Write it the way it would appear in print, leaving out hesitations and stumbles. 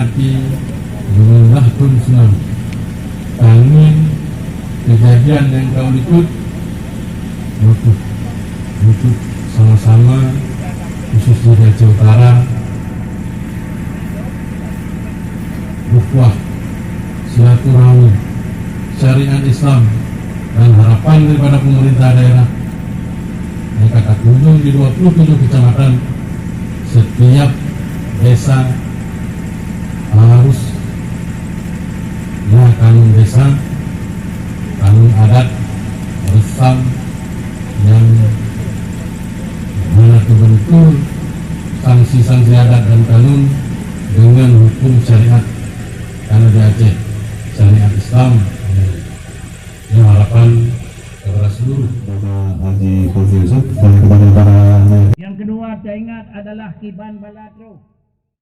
memperingati Bulan Islam. Kami kejadian yang kau ikut untuk sama-sama khususnya di Aceh Utara ukhuwah silaturahmi syariat Islam dan harapan daripada pemerintah daerah yang kata kunjung di 27 kecamatan setiap desa harus kanun desa, kanun adat, resam yang mana betul sanksi-sanksi adat dan kanun dengan hukum syariat, karena di Aceh syariat Islam. Ini harapan kepada seluruh Haji Fauzi Yusuf dan kepada para yang kedua saya ingat adalah Kiban Baladro.